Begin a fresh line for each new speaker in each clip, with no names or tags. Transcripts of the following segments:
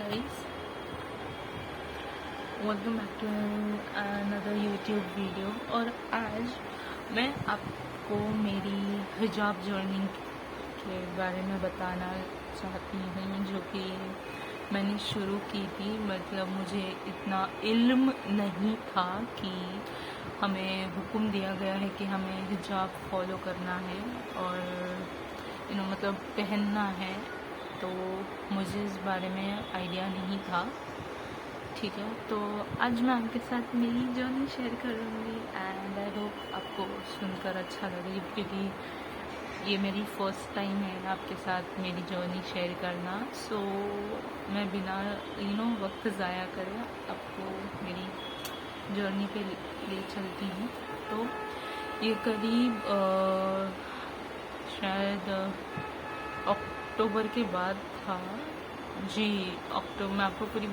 guys, welcome back to another YouTube video. और आज मैं आपको मेरी हिजाब जर्नी के बारे में बताना चाहती हूँ, जो कि मैंने शुरू की थी। मतलब मुझे इतना इल्म नहीं था कि हमें हुक्म दिया गया है कि हमें हिजाब फॉलो करना है और मतलब पहनना है, तो मुझे इस बारे में आइडिया नहीं था। ठीक है, तो आज मैं आपके साथ मेरी जर्नी शेयर करूँगी एंड आई होप आपको सुनकर अच्छा लगे, क्योंकि ये मेरी फर्स्ट टाइम है आपके साथ मेरी जर्नी शेयर करना। सो मैं बिना वक्त ज़ाया करे आपको मेरी जर्नी पे ले चलती हूँ। तो ये करीब शायद अक्टूबर के बाद था जी। अक्टूबर में आपको पूरी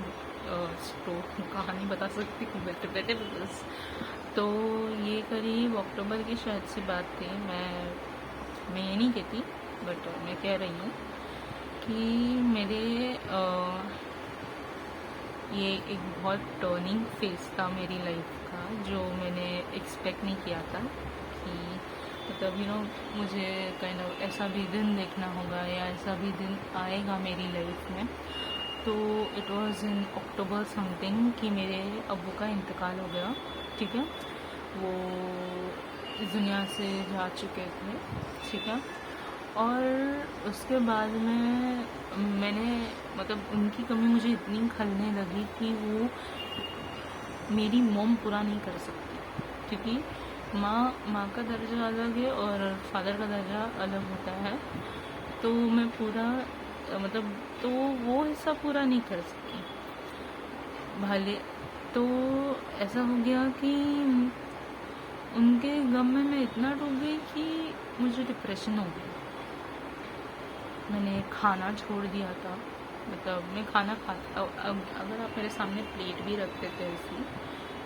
कहानी बता सकती हूँ बैठे बैठे बस। तो ये करीब अक्टूबर की शायद से बात थी। मैं ये नहीं कहती, बट मैं कह रही हूँ कि मेरे ये एक बहुत टर्निंग फेज था मेरी लाइफ का, जो मैंने एक्सपेक्ट नहीं किया था कि मतलब मुझे काइंड ऑफ ऐसा भी दिन देखना होगा या ऐसा भी दिन आएगा मेरी लाइफ में। तो it was in October something कि मेरे अब्बू का इंतकाल हो गया। ठीक है, वो इस दुनिया से जा चुके थे। ठीक है, और उसके बाद में मैंने मतलब उनकी कमी मुझे इतनी खलने लगी कि वो मेरी मोम पूरा नहीं कर सकती, क्योंकि माँ का दर्जा अलग है और फादर का दर्जा अलग होता है। तो मैं पूरा मतलब तो वो हिस्सा पूरा नहीं कर सकी भले। तो ऐसा हो गया कि उनके गम में मैं इतना डूब गई कि मुझे डिप्रेशन हो गया। मैंने खाना छोड़ दिया था। मतलब मैं खाना खाता, अगर आप मेरे सामने प्लेट भी रखते थे ऐसी,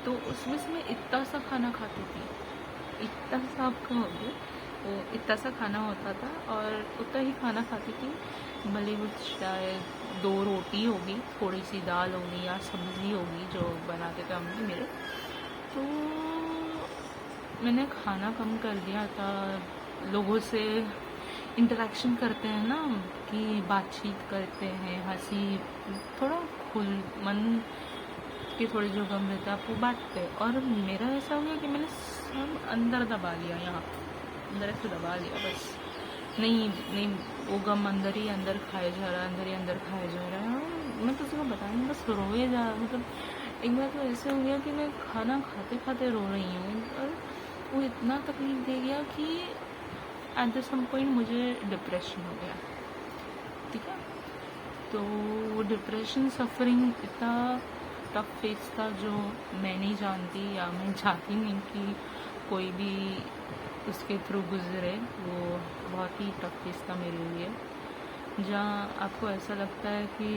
तो उसमें से मैं इतना सा खाना खाती थी। इतना सा आप कहोगे, वो इतना सा खाना होता था और उतना ही खाना खाती थी। भले वो शायद 2 रोटी होगी, थोड़ी सी दाल होगी या सब्ज़ी होगी जो बनाते थे अम्मी मेरे। तो मैंने खाना कम कर दिया था। लोगों से इंटरेक्शन करते हैं ना, कि बातचीत करते हैं, हंसी, थोड़ा खुल मन के थोड़े जो गम रहता है आप वो बांटते हैं। और मेरा ऐसा हो गया कि मैंने सब अंदर दबा लिया, यहाँ अंदर ऐसे दबा लिया बस। नहीं वो गम अंदर ही अंदर खाया जा रहा है, अंदर ही अंदर खाया जा रहा है। मैं किसी को बता नहीं, बस रोए जा। मतलब एक बार तो ऐसे हो गया कि मैं खाना खाते खाते रो रही हूँ, और वो इतना तकलीफ दे गया कि एट द सम पॉइंट मुझे डिप्रेशन हो गया। ठीक है, तो वो डिप्रेशन सफरिंग इतना टफ फेस था जो मैं नहीं जानती, या मैं चाहती नहीं कि कोई भी उसके थ्रू गुजरे। वो बहुत ही टफ फेस था मेरे लिए, जहाँ आपको ऐसा लगता है कि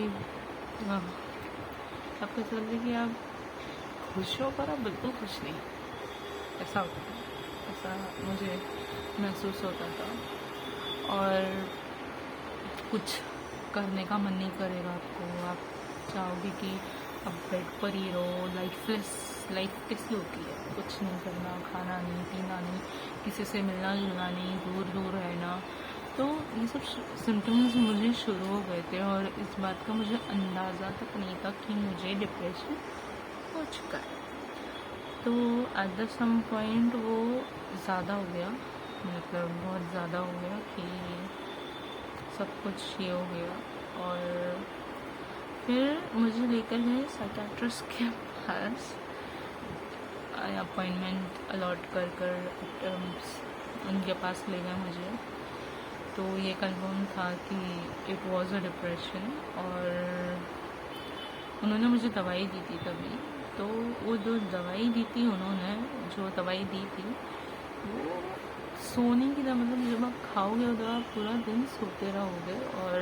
आपको ऐसा लगता है कि आप खुश हो, पर आप बिल्कुल खुश नहीं। ऐसा होता है, ऐसा मुझे महसूस होता था। और कुछ करने का मन नहीं करेगा आपको। आप चाहोगे कि अब बेड पर ही रहो। लाइफ कैसी होती है, कुछ नहीं करना, खाना नहीं, पीना नहीं, किसी से मिलना जुलना नहीं, दूर दूर रहना। तो ये सब सिम्टम्स मुझे शुरू हो गए थे, और इस बात का मुझे अंदाज़ा तक नहीं था कि मुझे डिप्रेशन हो चुका है। तो एट द सम पॉइंट वो ज़्यादा हो गया, मतलब बहुत ज़्यादा हो गया कि सब कुछ ये हो गया। और फिर मुझे लेकर गए साइकियाट्रिस्ट के पास, अपॉइंटमेंट अलॉट कर उनके पास ले गए मुझे। तो ये कंफर्म था कि इट वाज अ डिप्रेशन, और उन्होंने मुझे दवाई दी थी तभी। तो वो जो दवाई दी थी उन्होंने, जो दवाई दी थी वो सोने की दवा, मतलब जब आप खाओगे तो आप पूरा दिन सोते रहोगे। और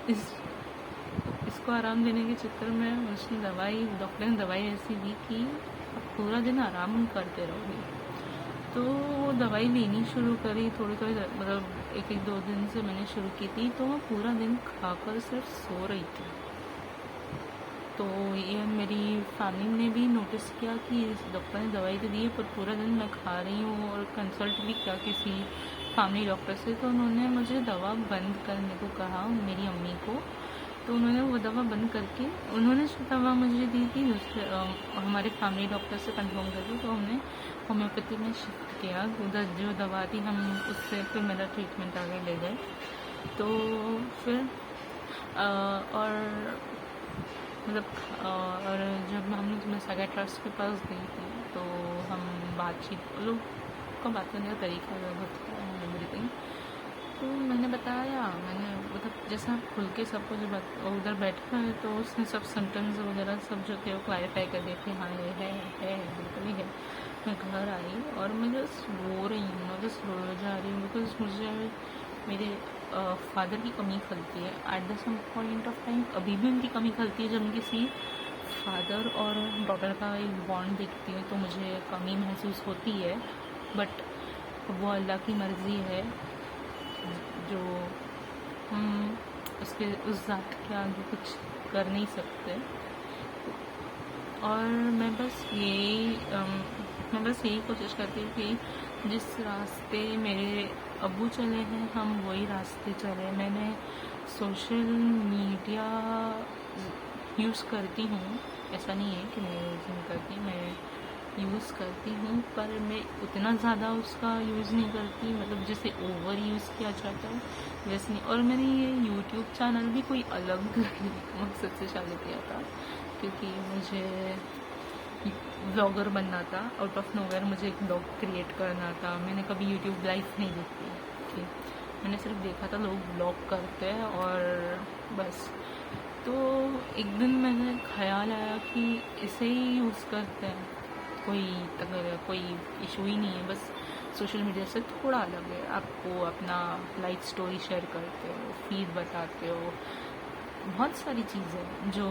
इसको आराम देने के चक्कर में उसने डॉक्टर ने दवाई ऐसी दी कि आप पूरा दिन आराम करते रहोगे। तो वो दवाई लेनी शुरू करी थोड़ी थोड़ी, मतलब एक एक 2 दिन से मैंने शुरू की थी, तो मैं पूरा दिन खाकर सिर्फ सो रही थी। तो ये मेरी फैमिली ने भी नोटिस किया कि इस डॉक्टर ने दवाई तो दी है, पर पूरा दिन मैं खा रही हूँ, और कंसल्ट भी किया किसी फैमिली डॉक्टर से, तो उन्होंने मुझे दवा बंद करने को कहा, मेरी अम्मी को। तो उन्होंने वो दवा बंद करके, उन्होंने जो दवा मुझे दी थी दूसरे हमारे फैमिली डॉक्टर से कंफर्म करके, तो हमने होम्योपैथी में शिफ्ट किया। उधर जो दवा थी हम उससे फिर मेरा ट्रीटमेंट आगे ले गए। तो फिर और मतलब और जब मैं साइकियाट्रिस्ट के पास गई थी, तो हम बातचीत लोग का बात करने का तरीका अलग होता है, एवरीथिंग। तो मैंने बताया, मैंने मतलब जैसे आप खुल के सबको जो उधर बैठा है, तो उसने सब सिम्टम्स वगैरह सब जो थे वो क्लैरिफाई कर दिए थे, हाँ ये है बिल्कुल ही है। मैं घर आई और मैं जस्ट रो रही हूँ, मैं जस्ट रो जा रही हूँ, बिकॉज मुझे मेरे फादर की कमी खलती है at the some point of time. अभी भी उनकी कमी खलती है, जब मैं किसी फादर और डॉटर का एक बॉन्ड देखती हूँ तो मुझे कमी महसूस होती है, बट वो अल्लाह की मर्ज़ी है, जो हम उसके उस ज़ात के आगे कुछ कर नहीं सकते। और मैं बस यही कोशिश करती हूँ कि जिस रास्ते मेरे अब्बू चले हैं, हम वही रास्ते चले। मैंने सोशल मीडिया यूज़ करती हूँ, ऐसा नहीं है कि मैं यूज़ नहीं करती, मैं यूज़ करती हूँ, पर मैं उतना ज़्यादा उसका यूज़ नहीं करती, मतलब जैसे ओवर यूज़ किया जाता है वैसे नहीं। और मैंने ये यूट्यूब चैनल भी कोई अलग मकसद से चालू किया था, क्योंकि मुझे व्लॉगर बनना था। आउट ऑफ नोवेयर मुझे एक ब्लॉग क्रिएट करना था। मैंने कभी यूट्यूब लाइव नहीं देखी थी, मैंने सिर्फ देखा था लोग ब्लॉग करते हैं और बस। तो एक दिन मैंने ख्याल आया कि इसे ही यूज़ करते हैं, कोई इशू ही नहीं है, बस सोशल मीडिया से थोड़ा अलग है। आपको अपना लाइफ स्टोरी शेयर करते हो, फीड बताते हो, बहुत सारी चीज़ें जो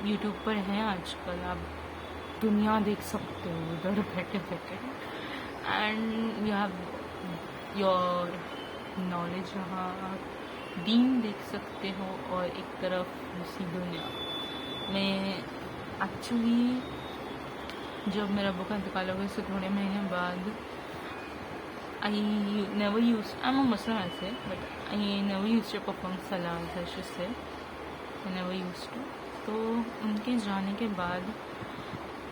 यूट्यूब पर हैं आजकल, आप दुनिया देख सकते हो उधर बैठे बैठे, and you have your knowledge, यहाँ आप दीन देख सकते हो, और एक तरफ दूसरी दुनिया में। एक्चुअली जब मेरा अब्बू का इंतकाल हो गया, उससे थोड़े महीने बाद I never use, I am a Muslim ऐसे, but I never use to perform सलात, ऐसे से आई नेवर यूज टू। तो उनके जाने के बाद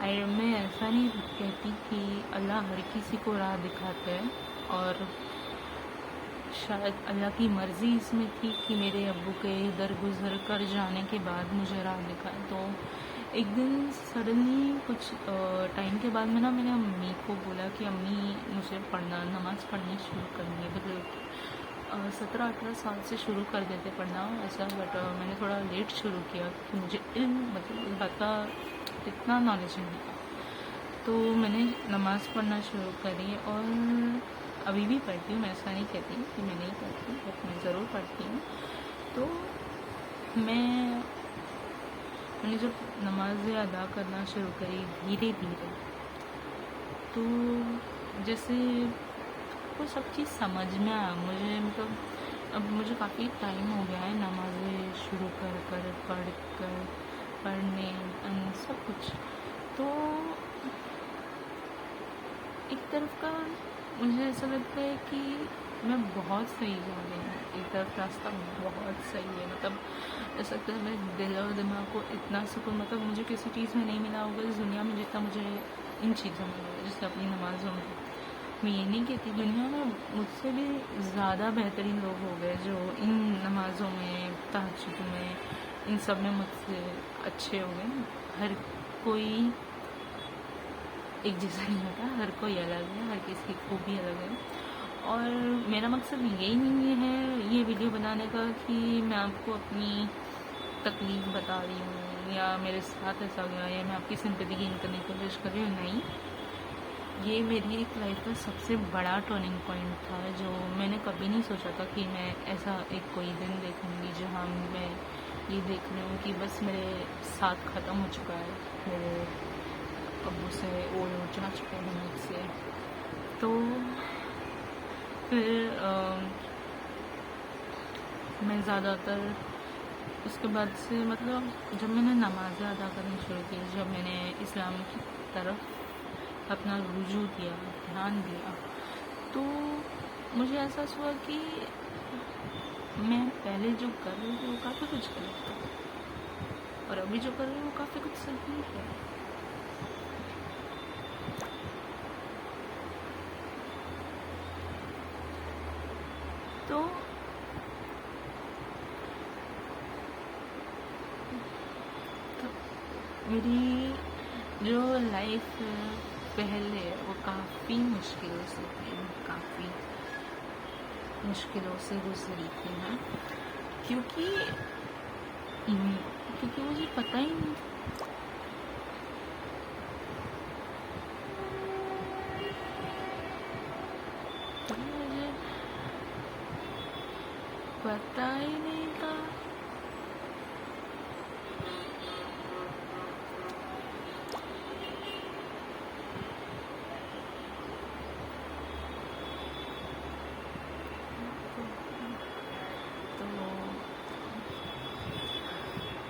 मैं ऐसा नहीं कहती कि अल्लाह हर किसी को राह दिखाता है, और शायद अल्लाह की मर्ज़ी इसमें थी कि मेरे अब्बू के दरगुजर कर जाने के बाद मुझे राह दिखाए। तो एक दिन सडनली कुछ टाइम के बाद मैंने मेरे अम्मी को बोला कि अम्मी मुझे नमाज़ पढ़नी शुरू करनी है। मतलब 17-18 साल से शुरू कर देते पढ़ना ऐसा, बट मैंने थोड़ा लेट शुरू किया क्योंकि मुझे मतलब इस बात का इतना नॉलेज नहीं था। तो मैंने नमाज़ पढ़ना शुरू करी, और अभी भी पढ़ती हूँ, मैं ऐसा नहीं कहती कि मैं नहीं पढ़ती, बट मैं ज़रूर पढ़ती हूँ। तो मैंने जब नमाज़ें अदा करना शुरू करी धीरे धीरे, तो जैसे वो सब चीज़ समझ में आया मुझे। मतलब अब मुझे काफ़ी टाइम हो गया है नमाज़ें शुरू पढ़ने सब कुछ। तो एक तरफ का मुझे ऐसा लगता है कि मैं बहुत सही जा रही हूँ, एक तरफ रास्ता बहुत सही है। मतलब ऐसा लगता है मेरे दिल और दिमाग को इतना सुकून, मतलब मुझे किसी चीज़ में नहीं मिला होगा इस दुनिया में जितना मुझे इन चीज़ों में मिला, जैसे अपनी नमाज़ों में। मैं ये नहीं कहती, दुनिया में मुझसे भी ज़्यादा बेहतरीन लोग हो गए जो इन नमाज़ों में, तहज्जुद में, इन सब में मुझसे अच्छे हो गए। हर कोई एक जैसा नहीं होता, हर कोई अलग है, हर किसी की खूबी अलग है। और मेरा मकसद यही नहीं है ये वीडियो बनाने का कि मैं आपको अपनी तकलीफ़ बता रही हूँ या मेरे साथ ऐसा गया या मैं आपकी सिंपैथी गेन करने की कोशिश कर रही हूँ, नहीं। ये मेरी एक लाइफ का सबसे बड़ा टर्निंग पॉइंट था, जो मैंने कभी नहीं सोचा था कि मैं ऐसा एक कोई दिन देखूँगी जहाँ मैं ये देख रही हूँ कि बस मेरे साथ ख़त्म हो चुका है, मेरे अब्बू से वो जा चुके हैं मुझसे। तो फिर मैं ज़्यादातर उसके बाद से मतलब जब मैंने नमाज़ें अदा करनी शुरू की, जब मैंने इस्लाम की तरफ अपना रुजू दिया, ध्यान दिया, तो मुझे एहसास हुआ कि मैं पहले जो कर रही थी वो काफ़ी कुछ गलत था और अभी जो कर रही हूँ वो काफ़ी कुछ सही है। तो मेरी जो लाइफ पहले वो काफ़ी मुश्किलों से थी, काफ़ी मुश्किलों से गुजरी थी मैं, क्योंकि मुझे पता ही नहीं मुझे पता ही नहीं था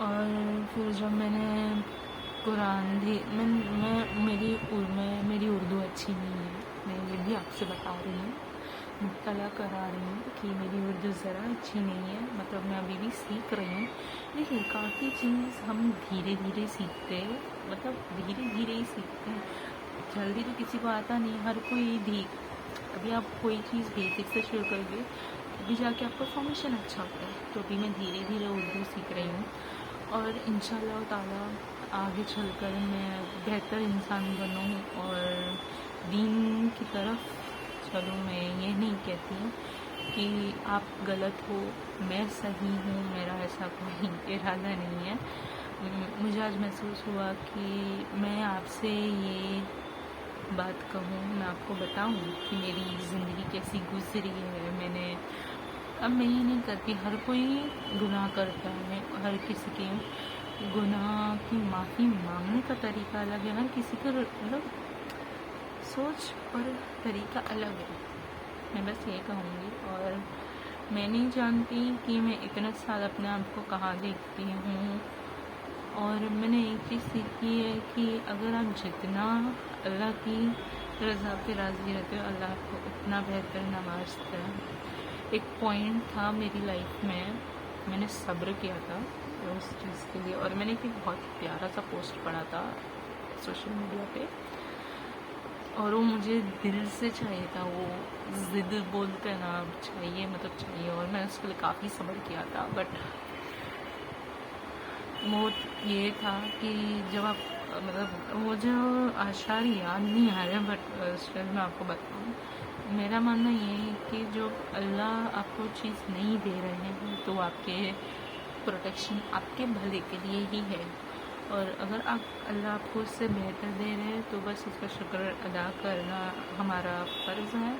और फिर जब मैंने कुरान मेरी उर्दू अच्छी नहीं है, मैं ये भी आपसे बता रही हूँ, मुब्तला करा रही हूँ कि मेरी उर्दू ज़रा अच्छी नहीं है, मतलब मैं अभी भी सीख रही हूँ। देखिए काफ़ी चीज़ हम धीरे धीरे सीखते हैं, मतलब धीरे धीरे ही सीखते हैं, जल्दी तो किसी को आता नहीं। हर कोई अभी आप कोई चीज़ बेसिक से शुरू करोगे अभी जाके आपका फॉर्मेशन अच्छा होता है। तो अभी मैं धीरे धीरे उर्दू सीख रही हूँ और इंशाल्लाह ताला आगे चलकर मैं बेहतर इंसान बनूँ और दीन की तरफ चलूँ। मैं ये नहीं कहती कि आप गलत हो, मैं सही हूँ, मेरा ऐसा कोई इरादा नहीं है। मुझे आज महसूस हुआ कि मैं आपसे ये बात कहूँ, मैं आपको बताऊँ कि मेरी ज़िंदगी कैसी गुजरी है। अब मैं ये नहीं करती, हर कोई गुनाह करता है, हर किसी के गुनाह की माफ़ी मांगने का तरीका अलग है, हर किसी का मतलब सोच और तरीका अलग है। मैं बस ये कहूँगी, और मैं नहीं जानती कि मैं इतने साल अपने आप को कहाँ देखती हूँ। और मैंने एक चीज़ सीखी है कि अगर आप जितना अल्लाह की रज़ा पे राज़ी रहते हो, अल्लाह आपको उतना बेहतर नवाज़ता है। एक पॉइंट था मेरी लाइफ में, मैंने सब्र किया था उस चीज़ के लिए, और मैंने एक बहुत प्यारा सा पोस्ट पढ़ा था सोशल मीडिया पे, और वो मुझे दिल से चाहिए था। वो ज़िद बोलते हैं ना, चाहिए मतलब चाहिए, और मैंने उसके लिए काफ़ी सब्र किया था। बट वो ये था कि जब आप मतलब मुझे आशार याद नहीं आ रहा, बट स्टिल मैं आपको बताऊँ, मेरा मानना ये है कि जो अल्लाह आपको चीज़ नहीं दे रहे हैं तो आपके प्रोटेक्शन, आपके भले के लिए ही है। और अगर अल्लाह आपको उससे बेहतर दे रहे हैं तो बस उसका शुक्र अदा करना हमारा फ़र्ज़ है।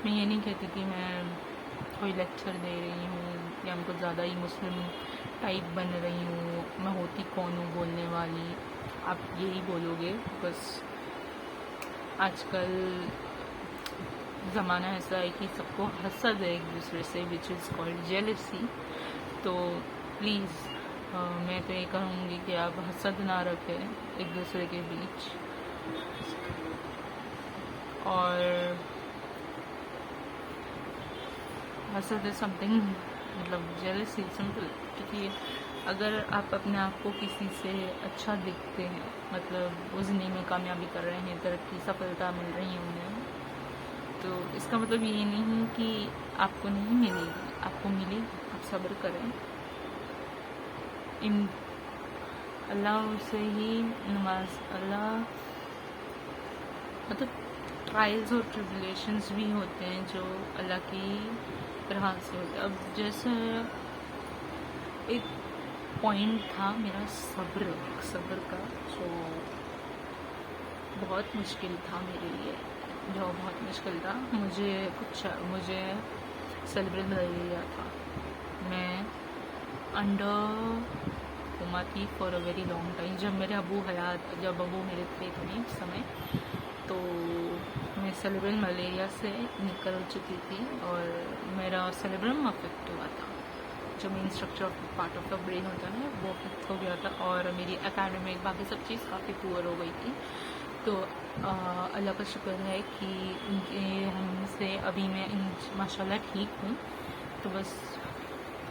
मैं ये नहीं कहती कि मैं कोई लेक्चर दे रही हूँ या मैं कुछ ज़्यादा ही मुस्लिम टाइप बन रही हूँ, मैं होती कौन हूँ बोलने वाली, आप यही बोलोगे। बस आजकल ज़माना ऐसा है कि सबको हसद है एक दूसरे से, विच इज़ कॉल्ड जेलसी। तो प्लीज़ मैं तो ये कहूँगी कि आप हसद ना रखें एक दूसरे के बीच। और हसद है समथिंग, मतलब जेलसी सिंपल, क्योंकि अगर आप अपने आप को किसी से अच्छा दिखते हैं, मतलब वो ज़िंदगी में कामयाबी कर रहे हैं, तरक्की सफलता मिल रही है उन्हें, तो इसका मतलब ये नहीं कि आपको नहीं मिलेगी, आपको मिलेगी, आप सब्र करें। इन अल्लाह से ही अल्लाह मतलब ट्रायल्स और ट्रिबुलेशंस भी होते हैं जो अल्लाह की राह से होते हैं। अब जैसे एक पॉइंट था मेरा सब्र का, जो बहुत मुश्किल था मेरे लिए, जो बहुत मुश्किल था। मुझे सेलिब्रेट मलेरिया था, मैं अंडर कोमा थी for a very long time. जब अबू मेरे थे उस समय, तो मैं सेलिब्रेट मलेरिया से निकल चुकी थी और मेरा सेलिब्रम अफेक्ट हुआ था। जो main structure part of the brain होता है ना, वो अफेक्ट हो गया था और मेरी एकेडमिक बाकी सब चीज़ काफ़ी पुअर हो गई थी। तो अल्लाह का शुक्र है कि उनके हमसे अभी मैं माशाल्लाह ठीक हूँ। तो बस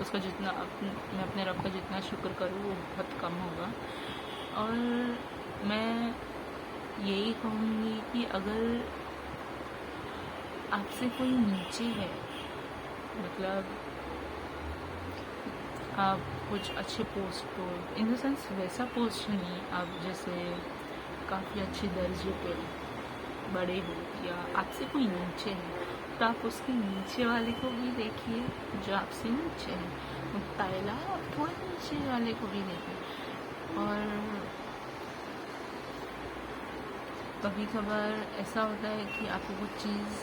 उसका जितना मैं अपने रब का जितना शुक्र करूँ वो बहुत कम होगा। और मैं यही कहूँगी कि अगर आपसे कोई नीचे है, मतलब आप कुछ अच्छे पोस्ट पर, इन द सेंस वैसा पोस्ट नहीं, आप जैसे काफ़ी अच्छे दर्जे पे बड़े हो या आपसे कोई नीचे है, तो आप उसके नीचे वाले को भी देखिए जो आपसे नीचे है, मुताला आप थोड़ा नीचे वाले को भी देखिए। और कभी कभार ऐसा होता है कि आपको कुछ चीज़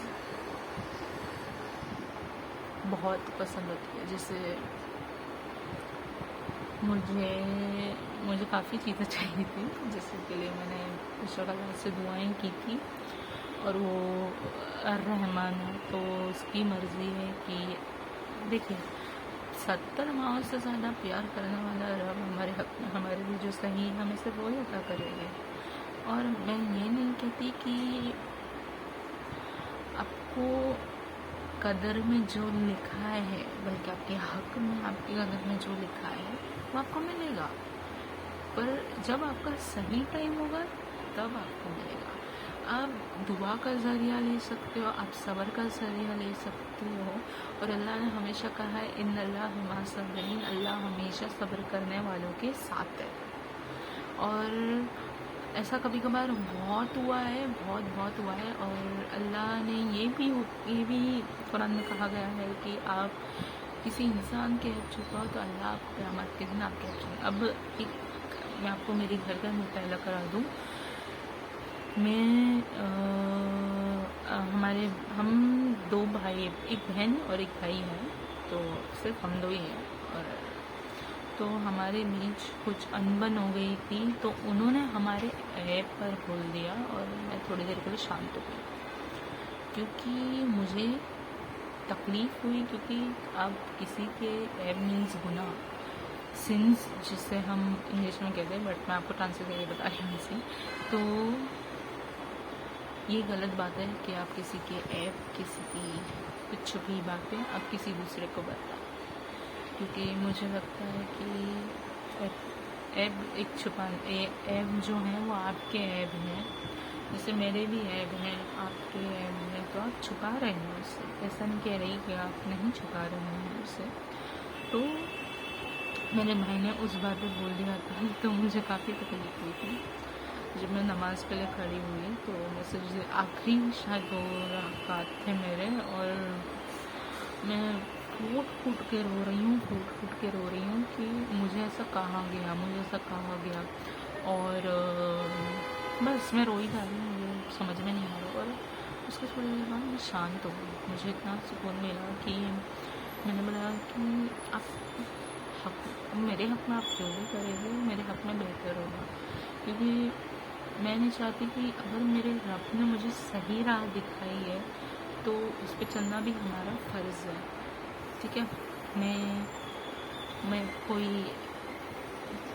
बहुत पसंद होती है, जैसे मुझे काफ़ी चीज़ें चाहिए थी, जिसके लिए मैंने ईश्वर अल्लाह से दुआएं की थी, और वो रहमान है तो उसकी मर्ज़ी है कि देखिए 70 माओ से ज़्यादा प्यार करने वाला रब हमारे हक में हमारे लिए जो सही है हमें से वो ही अता करेंगे। और मैं ये नहीं कहती कि आपको कदर में जो लिखा है, बल्कि आपके हक में आपकी कदर में जो लिखा है वो आपको मिलेगा, पर जब आपका सही टाइम होगा तब आपको मिलेगा। आप दुआ का ज़रिया ले सकते हो, आप सब्र का ज़रिया ले सकते हो, और अल्लाह ने हमेशा कहा है इन्नल्लाह मअ साबिरीन, अल्लाह हमेशा सब्र करने वालों के साथ है। और ऐसा कभी कभार बहुत हुआ है, बहुत हुआ है, और अल्लाह ने ये भी कुरान में कहा गया है कि आप किसी इंसान के ऐप छुपाओ तो अल्लाह आपको क़यामत के दिन आपके ऐप छुपाओ। अब मैं आपको मेरी घर का मुताला करा दूँ। हम 2 भाई, एक बहन और एक भाई है, तो सिर्फ हम 2 ही हैं। और तो हमारे बीच कुछ अनबन हो गई थी, तो उन्होंने हमारे ऐप पर बोल दिया और मैं थोड़ी देर के लिए शांत हो गई, क्योंकि मुझे तकलीफ़ हुई। क्योंकि अब किसी के ऐप मीन्स गुनाह, सिंस जिसे हम इंग्लिश में कहते हैं, बट मैं आपको ट्रांसलेट करके बता रही हूँ इसे। तो ये गलत बात है कि आप किसी के ऐप, किसी की कुछ छुपी बातें आप किसी दूसरे को बताएं, क्योंकि मुझे लगता है कि ऐप एक ऐप जो है वो आपके ऐप हैं, जैसे मेरे भी ऐप हैं, आपके ऐप हैं, तो आप छुपा रहे हैं उससे। ऐसा नहीं कह रही कि आप नहीं छुपा रहे हैं उससे। तो मेरे भाई ने उस बात पे बोल दिया था, तो मुझे काफ़ी तकलीफ हुई थी। जब मैं नमाज़ के लिए खड़ी हुई तो मुझसे आखिरी शायद 2 रकात थे मेरे, और मैं फूट के रो रही हूँ कि मुझे ऐसा कहा गया, और बस मैं रो ही जा रही हूँ, मुझे समझ में नहीं आ रहा। और उसके थोड़ी देर बाद मैं शांत हो गई, मुझे इतना सुकून मिला कि मैंने बोला कि मेरे हक़ में आप जो भी करेंगे मेरे हक़ में बेहतर होगा, क्योंकि मैं नहीं चाहती कि अगर मेरे रब ने मुझे सही राह दिखाई है तो उस पर चलना भी हमारा फ़र्ज़ है, ठीक है। मैं कोई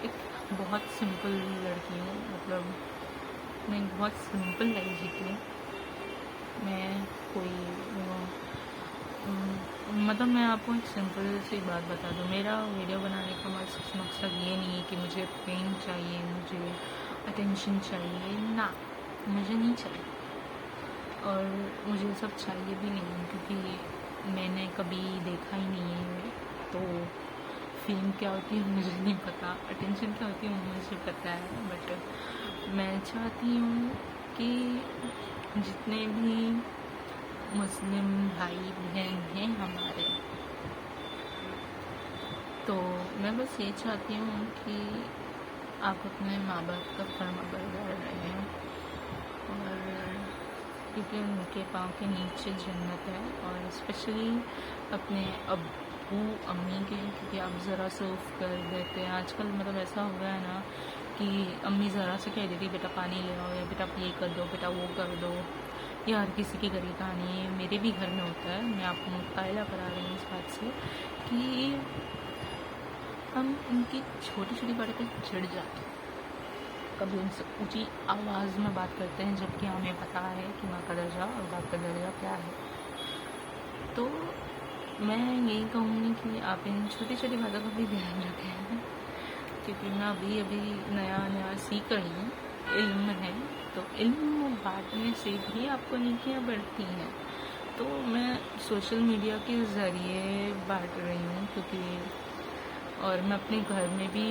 एक बहुत सिंपल लड़की हूँ, मतलब मैं एक बहुत सिंपल लाइफ जीती हूँ। मैं कोई मतलब मैं आपको एक सिंपल सी बात बता दूँ, मेरा वीडियो बनाने का मकसद ये नहीं है कि मुझे फेम चाहिए, मुझे अटेंशन चाहिए, ना, मुझे नहीं चाहिए, और मुझे सब चाहिए भी नहीं, क्योंकि मैंने कभी देखा ही नहीं है। तो फेम क्या होती है मुझे नहीं पता, अटेंशन क्या होती है मुझे पता है, बट मैं चाहती हूँ कि जितने भी मुस्लिम भाई बहन हैं हमारे, तो मैं बस ये चाहती हूँ कि आप अपने माँ बाप का फर्माबरदार रहें, और क्योंकि उनके पाँव के नीचे जन्नत है, और स्पेशली अपने अब्बू अम्मी के, क्योंकि आप ज़रा से उफ कर देते हैं आजकल। मतलब ऐसा हो गया है ना कि अम्मी ज़रा से कह देती बेटा पानी ले आओ, या बेटा आप ये कर दो, बेटा वो कर दो, या हर किसी की घर की कहानी है, मेरे भी घर में होता है। मैं आपको मुताला करा रही हूँ इस बात से कि हम इनकी छोटी छोटी बातों पर चिढ़ जाते हैं। कभी उनसे ऊंची आवाज़ में बात करते हैं जबकि हमें पता है कि माँ का दर्जा और बाप का दर्जा क्या है। तो मैं यही कहूँगी कि आप इन छोटी छोटी बातों का भी ध्यान रखें, क्योंकि मैं अभी अभी नया नया सीख रही हूँ, इल्म है, तो इल्म बांटने से भी आपको नेकियां बढ़ती हैं। तो मैं सोशल मीडिया के ज़रिए बांट रही हूँ, क्योंकि और मैं अपने घर में भी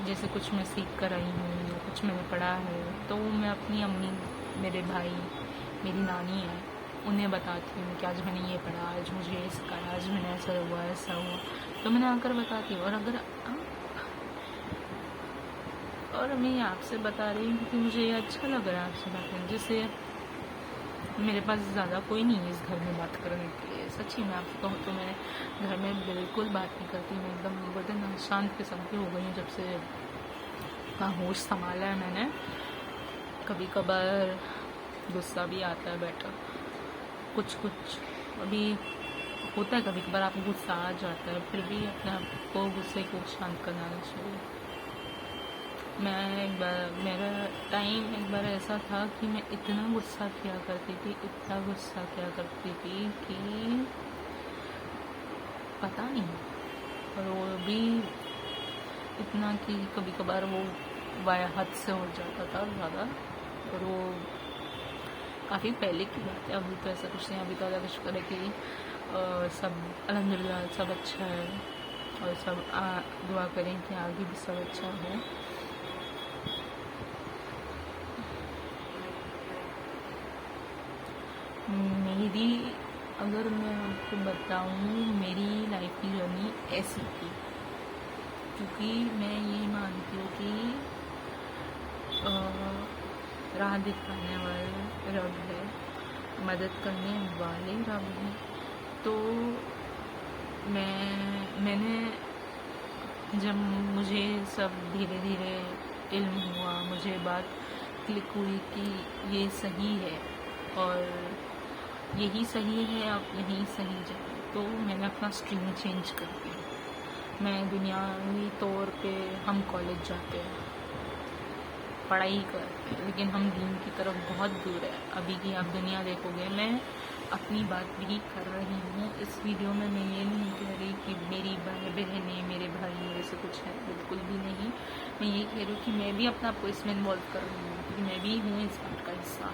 जैसे कुछ मैं सीख कर आई हूँ या कुछ मैंने पढ़ा है, तो मैं अपनी अम्मी, मेरे भाई, मेरी नानी है, उन्हें बताती हूँ कि आज मैंने ये पढ़ा, आज मुझे ये सिखाया, आज मैंने ऐसा हुआ, ऐसा हुआ, तो मैंने आकर बताती हूँ। और मैं ये आपसे बता रही हूँ क्योंकि मुझे ये अच्छा लग रहा है आपसे बात करने, जिससे मेरे पास ज़्यादा कोई नहीं है इस घर में बात करने के लिए। सच्ची मैं आपको कहूँ तो मैं घर में बिल्कुल बात नहीं करती, मैं एकदम बदन शांत किस्म की हो गई हूँ जब से होश संभाला है मैंने। कभी कभार गुस्सा भी आता है बेटा, कुछ अभी होता है, कभी कभार आपको गुस्सा आ जाता है, फिर भी अपने आप को गुस्से को शांत करना चाहिए। मेरा टाइम एक बार ऐसा था कि मैं इतना गुस्सा किया करती थी, इतना गुस्सा किया करती थी कि पता नहीं, और वो भी इतना कि कभी कभार वो वाया हद से हो जाता था ज़्यादा। और वो काफ़ी पहले की बात है, अभी तो ऐसा कुछ नहीं। अभी तो अल्लाह का शुक्र है कि सब अल्हम्दुलिल्लाह सब अच्छा है, और सब दुआ करें कि आगे भी सब अच्छा हो। मेरी अगर मैं आपको बताऊँ, मेरी लाइफ की जर्नी ऐसी थी, क्योंकि मैं ये मानती हूँ कि राह दिखाने वाले रब है, मदद करने वाले रब हैं। तो मैंने जब मुझे सब धीरे धीरे इल्म हुआ, मुझे बात क्लिक हुई कि ये सही है और यही सही है, आप यहीं सही जाए, तो मैंने अपना स्ट्रीम चेंज कर दिया। मैं दुनियावी तौर पे हम कॉलेज जाते हैं, पढ़ाई करते हैं, लेकिन हम दीन की तरफ बहुत दूर है। अभी की आप दुनिया देखोगे, मैं अपनी बात भी कर रही हूँ इस वीडियो में। मैं ये नहीं कह रही कि मेरी बहनें, मेरे भाई ऐसे कुछ है, बिल्कुल भी नहीं। मैं ये कह रही हूँ कि मैं भी अपने आप को इसमें इन्वॉल्व कर रही हूँ, क्योंकि मैं भी हूँ इस बात का हिस्सा।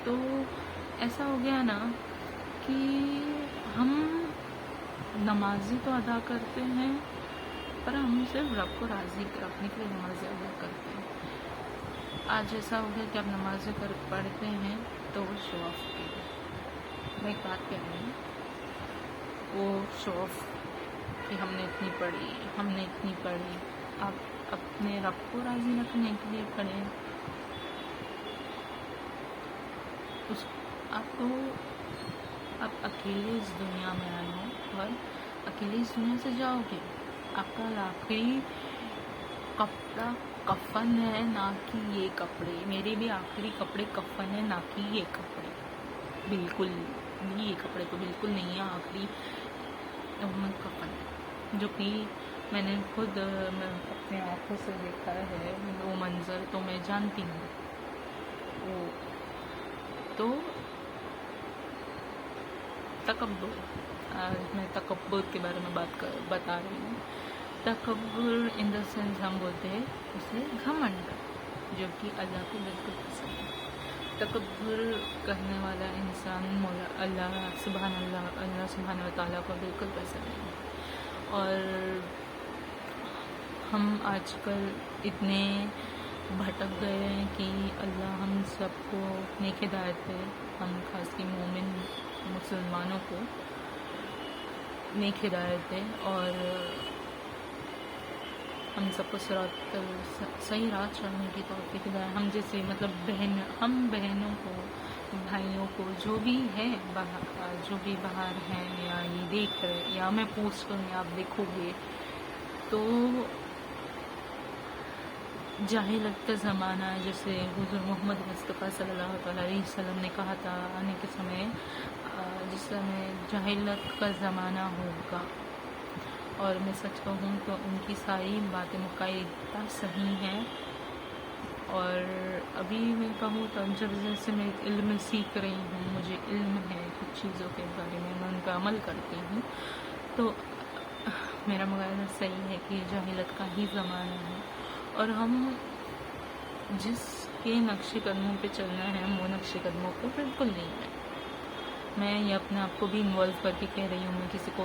तो ऐसा हो गया ना कि हम नमाज़ी तो अदा करते हैं, पर हम सिर्फ रब को राज़ी रखने के लिए नमाज़ें अदा करते हैं। आज ऐसा हो गया कि आप नमाज़ें पढ़ते हैं तो वो शो ऑफ के लिए। मैं एक बात कह रही हूँ, वो शो ऑफ कि हमने इतनी पढ़ी। आप अपने रब को राज़ी रखने के लिए पढ़ें। आप अकेले इस दुनिया में आए हो और अकेले इस दुनिया से जाओगे। आपका आखिरी कपड़ा कफन है, ना कि ये कपड़े। मेरे भी आखिरी कपड़े कफन है, ना कि ये कपड़े। बिल्कुल नहीं, ये कपड़े तो बिल्कुल नहीं है आखिरी कफन, जो कि मैंने खुद अपने आँखों से देखा है वो मंज़र, तो मैं जानती हूँ वो। तो तकब्बुर, आज मैं तकब्बुर के बारे में बता रही हूँ। तकब्बुर इन द सेंस हम बोलते हैं उसे घमंड, जो कि अल्लाह को बिल्कुल पसंद है। तकब्बुर करने वाला इंसान अल्लाह सुब्हान व तआला को बिल्कुल पसंद है। और हम आजकल इतने भटक गए हैं कि अल्लाह हम सबको नेक हिदायत पे, हम खास की मोमिन मुसलमानों को नेक हिदायत है और हम सबको सही राह चलने की तौफीक दें। हम जैसे मतलब हम बहनों को, भाइयों को, जो भी है बाहर हैं या ये देख रहे, या मैं पोस्ट करूँगी आप देखोगे, तो जाहिलियत का ज़माना, जैसे हुज़ूर मोहम्मद मुस्तफ़ा सल्लल्लाहु अलैहि वसल्लम ने कहा था आने के समय, जिस समय जाहिलियत का ज़माना होगा और मैं सच कहूँ तो उनकी सारी बातें मुकायदा सही हैं। और अभी मैं कहूँ तो जब जैसे मैं इल्म सीख रही हूँ, मुझे इल्म है कुछ चीज़ों के बारे में, मैं उन पर अमल करती हूँ, तो मेरा मुकायदा सही है कि जाहिलत का ही ज़माना है और हम जिसके नक्शे कदमों पे चलना है वो नक्शे कदमों पे बिल्कुल नहीं है। मैं ये अपने आप को भी इन्वॉल्व करके कह रही हूँ, मैं किसी को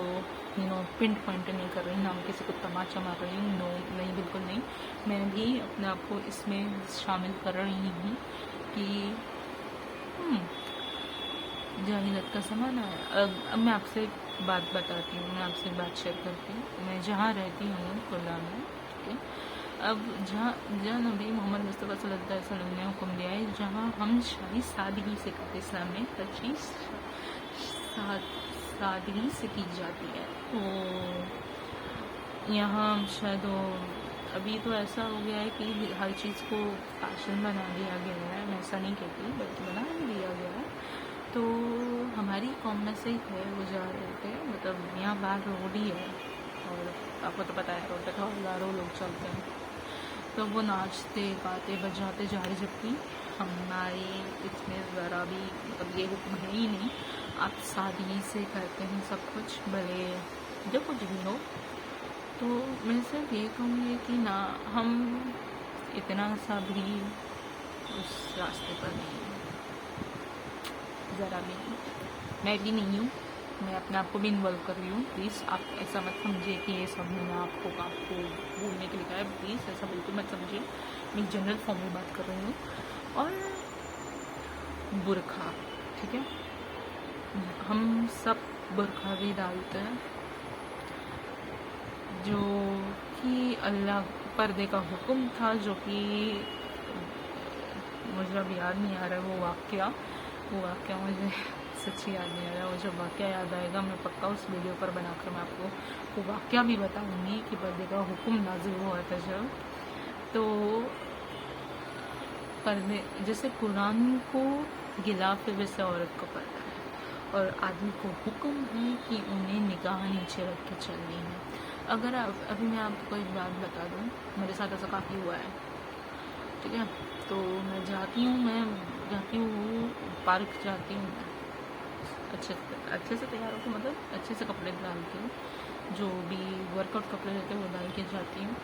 पिन पॉइंट नहीं कर रही, ना मैं किसी को तमाचा मार रही हूँ, नो नहीं, बिल्कुल नहीं। मैं भी अपने आप को इसमें शामिल कर रही हूँ कि जाहिलत का ज़माना है। अब मैं आपसे एक बात बताती हूँ, मैं आपसे एक बात शेयर करती हूँ। मैं जहाँ रहती हूँ खुला में, ठीक है, अब जहाँ नबी मोहम्मद मुस्तफ़ा सल्लल्लाहु अलैहि वसल्लम ने हुक्म दिया है, जहाँ हम शादी सादगी से करते, इस्लाम में हर चीज़ सादगी से की जाती है। तो यहाँ शायद अभी तो ऐसा हो गया है कि हर चीज़ को फैशन बना दिया गया है। मैं ऐसा नहीं कहती, बल्कि बना ही दिया गया है। तो हमारी कौम में से एक है, वो जा रहे थे, मतलब यहाँ बाहर रोड ही है और आपको तो पता है रोड पे तो हज़ारों लोग चलते हैं, तो वो नाचते गाते बजाते जा रहे, जबकि हमारे इसमें ज़रा भी मतलब ये हुक्म है ही नहीं। आप सादगी से करते हैं सब कुछ, भले जो कुछ भी हो। तो मैं सिर्फ ये कहूँगी कि ना हम इतना सा भी उस रास्ते पर नहीं हैं, ज़रा भी नहीं। मैं भी नहीं हूँ, मैं अपने आप को भी इन्वॉल्व कर रही हूँ। प्लीज़ आप ऐसा मत समझिए कि ये सब मैंने आपको बोलने के लिए कहा है, प्लीज़ ऐसा बिल्कुल मत समझिए। मैं जनरल फॉर्म में बात कर रही हूँ। और बुर्खा, ठीक है, हम सब बुर्खा भी डालते हैं, जो कि अल्लाह पर्दे का हुक्म था, जो कि मुझे अब याद नहीं आ रहा है वो वाक़या मुझे सच्ची याद नहीं आ रहा है। वो जब वाक़या याद आएगा मैं पक्का उस वीडियो पर बनाकर मैं आपको वो वाक़या भी बताऊंगी कि पर्दे का हुक्म नाज़िल हुआ था जब। तो पर्दे जैसे कुरान को गिलाफ है, वैसे औरत को पर्दा है, और आदमी को हुक्म है कि उन्हें निगाह नीचे रख के चलनी है। अगर अभी मैं आपको एक बात बता दूं, मेरे साथ ऐसा काफ़ी हुआ है, ठीक है। तो मैं जाती हूँ पार्क जाती हूँ, अच्छे से तैयार होकर, मतलब अच्छे से कपड़े डाल के, जो भी वर्कआउट कपड़े रहते हैं वो डाल के जाती हूँ।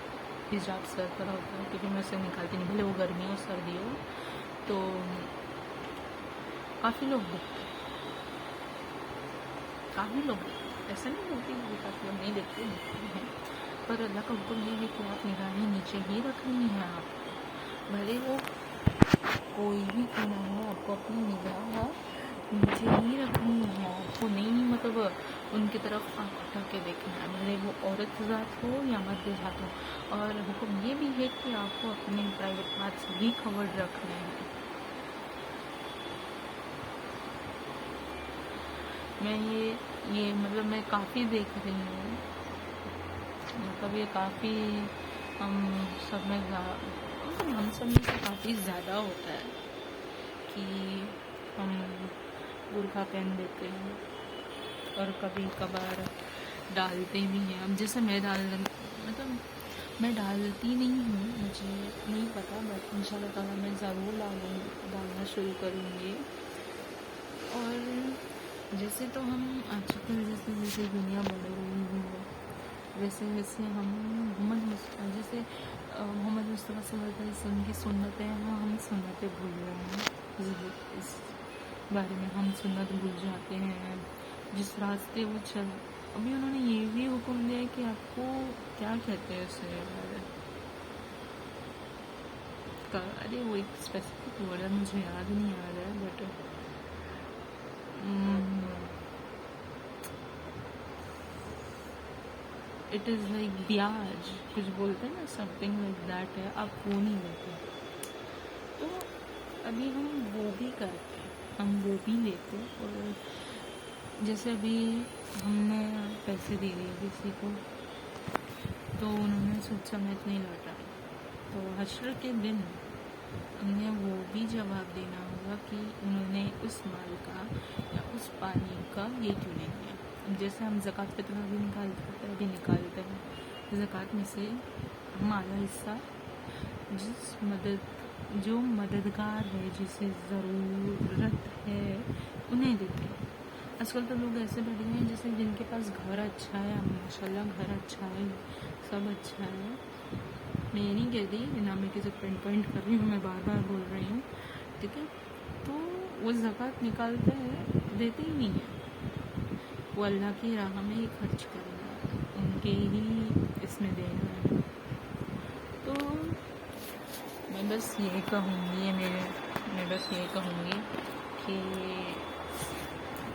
हिजाब सर पर होता है, क्योंकि मैं उसे निकालती नहीं, भले वो गर्मी हो सर्दी हो। तो काफ़ी लोग देखते हैं, ऐसा नहीं बोलती कि काफ़ी लोग नहीं देखते हैं, पर अल्लाह का हुक्म ये है कि आप निगाहें नीचे ही रखनी है। आपको भले वो कोई भी क्यों ना हो, आपको अपनी निगाह नीचे ही रखनी है। आपको नहीं मतलब उनकी तरफ आँख उठा के देखना है, भले वो औरत ज़ात हो या मर्द ज़ात हो। और हुक्म ये भी है कि आपको अपने प्राइवेट पार्ट्स भी कवर्ड रखने हैं। मैं ये मतलब मैं काफ़ी देख रही हूँ, मतलब ये काफ़ी हम सब में से काफ़ी ज़्यादा होता है कि हम बुर्का पहन देते हैं और कभी कभार डालते भी हैं। अब जैसे मैं डालती नहीं हूँ, मुझे नहीं पता, बट इंशाल्लाह ताला मैं ज़रूर डालना शुरू करूँगी। और जैसे तो हम आजकल जैसे दुनिया बढ़ रही है, वैसे हम मोहम्मद मुस्तफ़ा सल्लल्लाहु अलैहि वसल्लम की सुन्नतें हैं, हम सुन्नतें भूल रहे हैं। इस बारे में हम सुन्नत भूल जाते हैं, जिस रास्ते वो चल। अभी उन्होंने ये भी हुक्म दिया कि आपको क्या कहते हैं उसे, अरे वो एक स्पेसिफिक वर्ड है, मुझे याद नहीं आ रहा है, बट इट इज़ लाइक ब्याज कुछ बोलते हैं ना, समथिंग लाइक दैट है। आप वो नहीं लेते, तो अभी हम वो भी करते हैं, हम वो भी लेते। और जैसे अभी हमने पैसे दे दिए किसी को, तो उन्होंने सूद समेत नहीं लौटा, तो हश्र के दिन उन्हें वो भी जवाब देना होगा कि उन्होंने उस माल का या उस पानी का ये क्यों नहीं किया। जैसे हम ज़कात फितर भी निकालते हैं, ज़कात में से हम आधा हिस्सा जो मददगार है, जिसे ज़रूरत है, उन्हें देते हैं। आजकल तो लोग ऐसे बैठे हैं जैसे जिनके पास घर अच्छा है, माशाल्लाह घर अच्छा है, सब अच्छा है। मैं ये नहीं कहती, ना मैं किसी पॉइंट कर रही हूँ, मैं बार बार बोल रही हूँ, ठीक है। तो वो ज़कात निकालते हैं, देते ही नहीं है, वो अल्लाह की राह में ही खर्च करेंगे, उनके ही इसमें देना है। तो मैं बस ये कहूँगी, मैं बस ये कहूँगी कि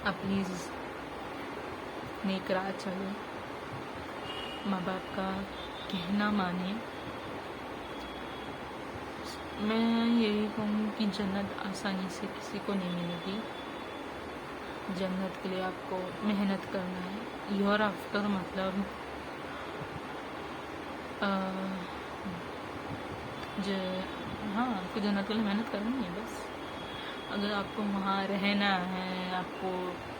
आप प्लीज़ नेक राह चलो, माँ बाप का कहना माने। मैं यही कहूँ कि जन्नत आसानी से किसी को नहीं मिलेगी। जन्नत के लिए आपको मेहनत करना है। ईयर आफ्टर मतलब हाँ, आपको जन्नत के लिए मेहनत करनी है बस। अगर आपको वहाँ रहना है, आपको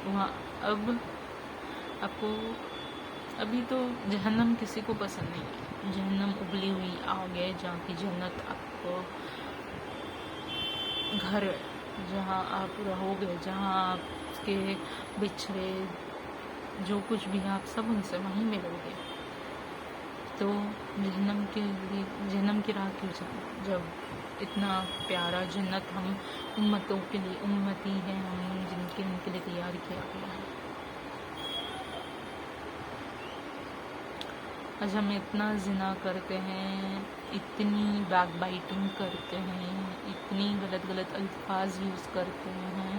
वहाँ आपको अभी तो जहन्नम किसी को पसंद नहीं है। जहन्नम उबली हुई आग है, जहाँ की जन्नत आपको घर, जहाँ आप रहोगे, जहाँ आपके बिछड़े जो कुछ भी आप सब उनसे वहीं मिलोगे। तो जहन्नम की राह क्यों जाना, जब इतना प्यारा जन्नत हम उम्मतों के लिए, उम्मती हैं हम, उनके लिए तैयार किया गया है। आज हम इतना जिना करते हैं, इतनी बैकबाइटिंग करते हैं, इतनी गलत अल्फाज यूज़ करते हैं,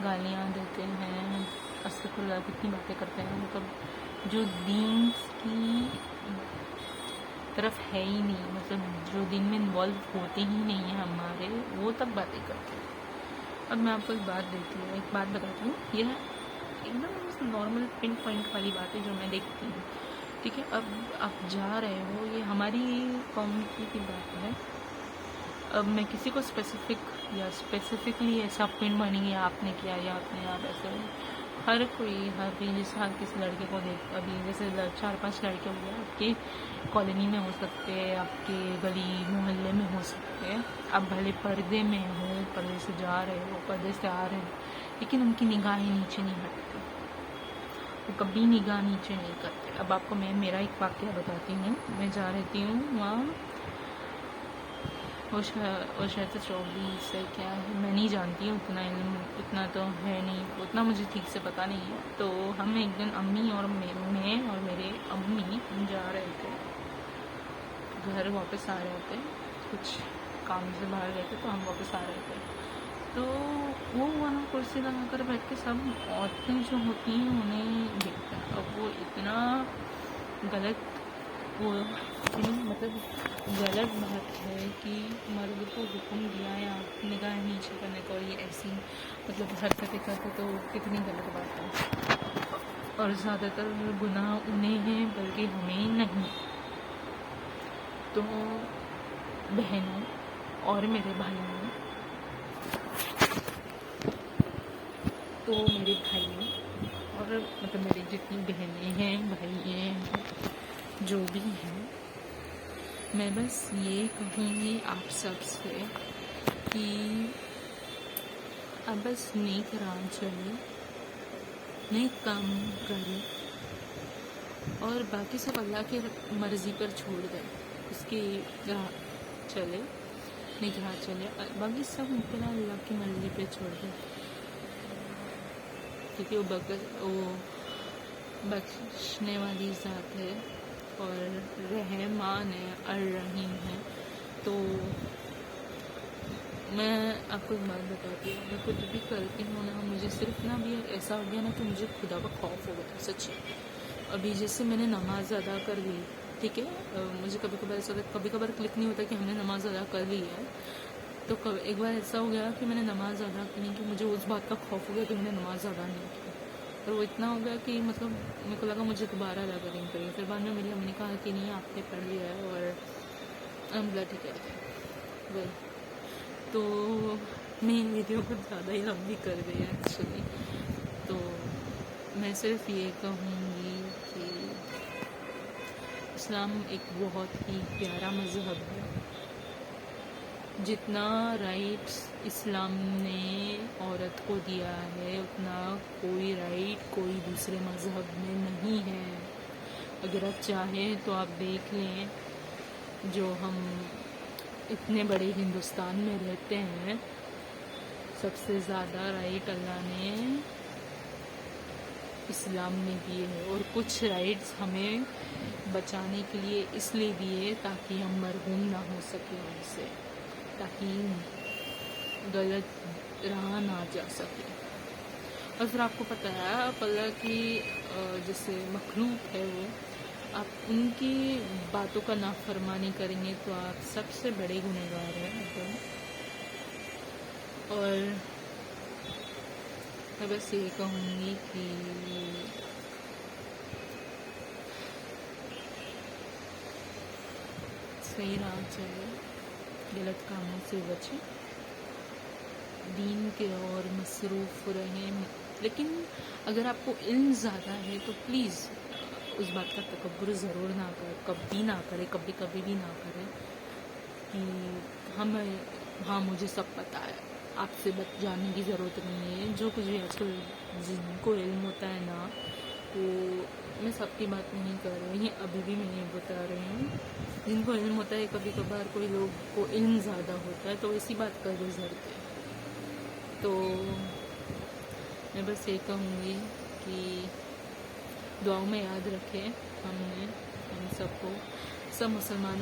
गालियाँ देते हैं, अस्तगफुरुल्लाह, कितनी बातें करते हैं, मतलब जो दीन की तरफ है ही नहीं, मतलब जो दिन में इन्वॉल्व होते ही नहीं है हमारे, वो तब बातें करते हैं। अब मैं आपको एक बात बताती हूँ, यह एकदम नॉर्मल पिन पॉइंट वाली बात है जो मैं देखती हूँ, ठीक है। अब आप जा रहे हो, ये हमारी कम्युनिटी की बात है। अब मैं किसी को स्पेसिफिकली ऐसा पिन बनी, आपने किया या आपने आप ऐसे, हर किसी लड़के को देख, अभी जैसे 4-5 लड़के हो गए, आपके कॉलोनी में हो सकते हैं, आपके गली मोहल्ले में हो सकते हैं, आप भले पर्दे में हो, पर्दे से जा रहे हो, पर्दे से आ रहे हो, लेकिन उनकी निगाहें नीचे नहीं हटती, वो कभी निगाह नीचे नहीं करते। अब आपको मैं मेरा एक वाक़या बताती हूँ। मैं जा रही हूँ वहाँ, वो शायद से 24 से क्या है, मैं नहीं जानती हूँ, उतना तो है नहीं, उतना मुझे ठीक से पता नहीं है। तो हम एक दिन अम्मी और मैं और मेरे अम्मी हम जा रहे थे, घर वापस आ रहे थे, कुछ काम से बाहर गए थे, तो हम वापस आ रहे थे। तो वो वहाँ कुर्सी लगा कर बैठ के सब औरतें जो होती हैं उन्हें देखता है। अब वो इतना गलत, वो मतलब गलत बात है कि मर्द को हुक्म दिया या निगाह नीचे करने को, ये ऐसी मतलब हरकतें करते, तो कितनी गलत बात है। और ज़्यादातर गुनाह उन्हें हैं, बल्कि हमें नहीं। तो बहनों और मेरे भाइयों, तो मेरे भाइयों और मतलब मेरी जितनी बहनें हैं, भाई हैं, जो भी हैं, मैं बस ये कहूँगी आप सब से कि अब बस नेक राह चले, नेक काम करें, और बाकी सब अल्लाह की मर्ज़ी पर छोड़ दें, उसकी राह चले, नेक राह चले, बाकी सब मुमकिन अल्लाह की मर्ज़ी पर छोड़ दें, क्योंकि वो बख्शने वाली ज़ात है और रहमान है, अर्रहीम है। तो मैं आपको एक बात बताती हूँ, मैं कुछ भी करती हूँ ना, मुझे सिर्फ ना अभी ऐसा हो गया ना कि मुझे खुदा का खौफ हो गया सच्ची। अभी जैसे मैंने नमाज़ अदा कर ली, ठीक है, मुझे कभी कभार क्लिक नहीं होता कि हमने नमाज़ अदा कर ली है, तो एक बार ऐसा हो गया कि मैंने नमाज़ अदा की नहीं, कि मुझे उस बात का खौफ हो गया कि मैंने नमाज़ अदा नहीं की, और वो इतना हो गया कि मतलब मेरे को लगा मुझे दोबारा अदा करनी पड़ेगी। फिर बाद में मेरी अम्मी ने कहा कि नहीं, आपने पढ़ लिया है, और अल्हम्दुलिल्लाह ठीक है वही। तो मैं वीडियो को ज़्यादा ही लंबी कर दी है एक्चुअली। तो मैं सिर्फ ये कहूँगी कि इस्लाम एक बहुत ही प्यारा मज़हब है। जितना राइट्स इस्लाम ने औरत को दिया है उतना कोई राइट कोई दूसरे मज़हब में नहीं है। अगर आप चाहें तो आप देख लें, जो हम इतने बड़े हिंदुस्तान में रहते हैं, सबसे ज़्यादा राइट अल्लाह ने इस्लाम ने दिए हैं, और कुछ राइट्स हमें बचाने के लिए इसलिए दिए ताकि हम मरहूम ना हो सके उनसे, ताकि गलत राह ना जा सके। और फिर आपको पता है, आप अल्लाह की जैसे मखलूक है वो, आप उनकी बातों का नाफरमानी करेंगे तो आप सबसे बड़े गुनहगार हैं एकदम। और मैं बस ये कहूँगी कि सही राह चले, गलत कामों से बचें, दीन के और मसरूफ़ रहें। लेकिन अगर आपको इल्म ज़्यादा है तो प्लीज़ उस बात का तकब्बुर ज़रूर ना करें, कभी ना करें, कभी कभी भी ना करें कि हाँ मुझे सब पता है, आपसे बच जाने की ज़रूरत नहीं है। जो कुछ भी आजकल जिनको इल्म होता है ना, वो मैं सबकी बात नहीं कर रही, अभी भी मैं ये बता रही हूँ, जिनको इल्म होता है, कभी कभार कोई लोग को इल्म ज़्यादा होता है तो ऐसी बात कर गुजरते। तो मैं बस ये कहूँगी कि दुआओं में याद रखें हम सबको, सब मुसलमान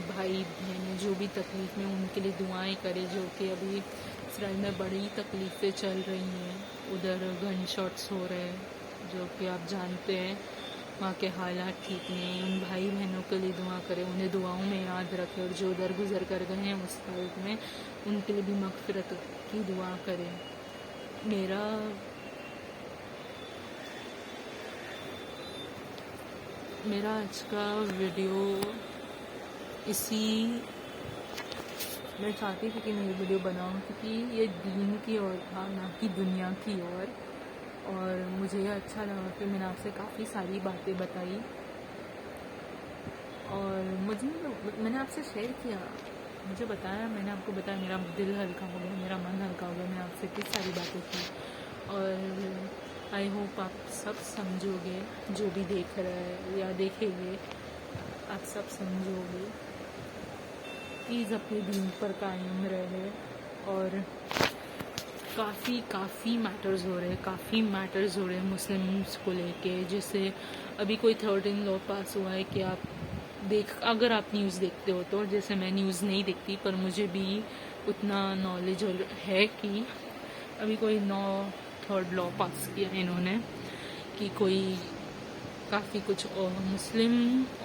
भाई बहन जो भी तकलीफ़ में, उनके लिए दुआएं करें। जो कि अभी इसराइल में बड़ी तकलीफ़ें चल रही हैं, उधर गन शॉट्स हो रहे हैं, जो कि आप जानते हैं वहाँ के हालात ठीक नहीं। उन भाई बहनों के लिए दुआ करें, उन्हें दुआओं में याद रखें, और जो उधर गुजर कर गए हैं उस हालत में, उनके लिए भी मग़फ़िरत की दुआ करें। मेरा आज का वीडियो मैं चाहती थी कि मैं ये वीडियो बनाऊं, क्योंकि ये दीन की ओर था, ना कि दुनिया की ओर। और मुझे ये अच्छा लगा कि मैंने आपसे काफ़ी सारी बातें बताई, और मैंने आपसे शेयर किया, मुझे बताया, मैंने आपको बताया, मेरा दिल हल्का हो गया, मेरा मन हल्का हो गया, मैंने आपसे इतनी सारी बातें की। और आई होप आप सब समझोगे, जो भी देख रहा है या देखेंगे, आप सब समझोगे। प्लीज़ अपने दीन पर कायम रहे। और काफ़ी मैटर्स हो रहे हैं मुस्लिम्स को लेके। जैसे अभी कोई 13 लॉ पास हुआ है कि अगर आप न्यूज़ देखते हो तो, जैसे मैं न्यूज़ नहीं देखती, पर मुझे भी उतना नॉलेज है कि अभी कोई 3rd लॉ पास किया है इन्होंने, कि कोई काफ़ी कुछ मुस्लिम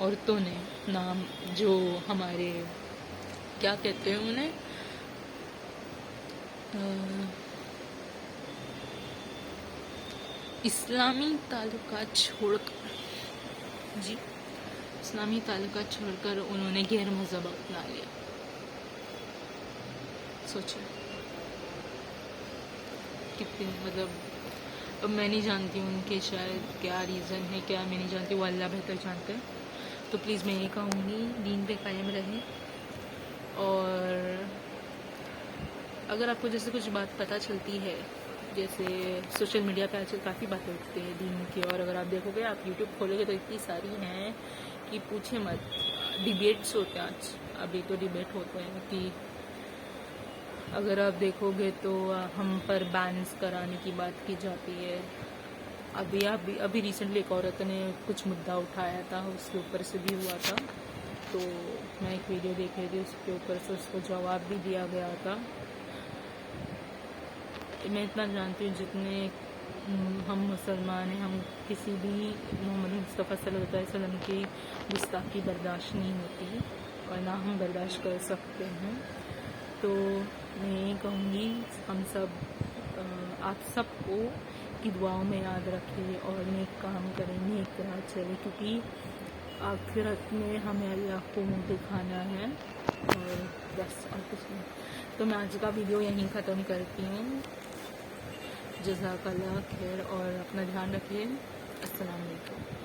औरतों ने, नाम जो हमारे क्या कहते हैं उन्हें, इस्लामी ताल्लुकात छोड़कर उन्होंने गैर मज़हब अपना लिया। सोचिए कितनी, अब मैं नहीं जानती उनके शायद क्या रीज़न है, क्या मैं नहीं जानती, वो अल्लाह बेहतर जानते हैं। तो प्लीज़ मैं ये कहूँगी, दीन पे कायम रहें। और अगर आपको जैसे कुछ बात पता चलती है, जैसे सोशल मीडिया पे आजकल काफ़ी बातें उठती है दीन की, और अगर आप देखोगे, आप यूट्यूब खोलोगे तो इतनी सारी हैं कि पूछे मत। डिबेट्स होते हैं अभी तो डिबेट होते हैं कि अगर आप देखोगे तो हम पर बैन्स कराने की बात की जाती है। अभी रिसेंटली एक औरत ने कुछ मुद्दा उठाया था, उसके ऊपर से भी हुआ था, तो मैं एक वीडियो देख रही थी, उसके ऊपर से उसको जवाब भी दिया गया था। मैं इतना जानती हूँ, जितने हम मुसलमान हैं, हम किसी भी मोहम्मद मुस्तफ़ा सल्लल्लाहु अलैहि वसल्लम की गुस्ताखी बर्दाश्त नहीं होती, और ना हम बर्दाश्त कर सकते हैं। तो मैं ये कहूँगी, हम सब आप सबको की दुआओं में याद रखें, और नेक काम करें, नेक राह चले, क्योंकि आखिरत में हमें अल्लाह को मुँह दिखाना है। और बस, और कुछ नहीं। तो मैं आज का वीडियो यहीं ख़त्म करती हूँ। जज़ाकल्लाह खैर और अपना ध्यान रखिए। अस्सलाम वालेकुम।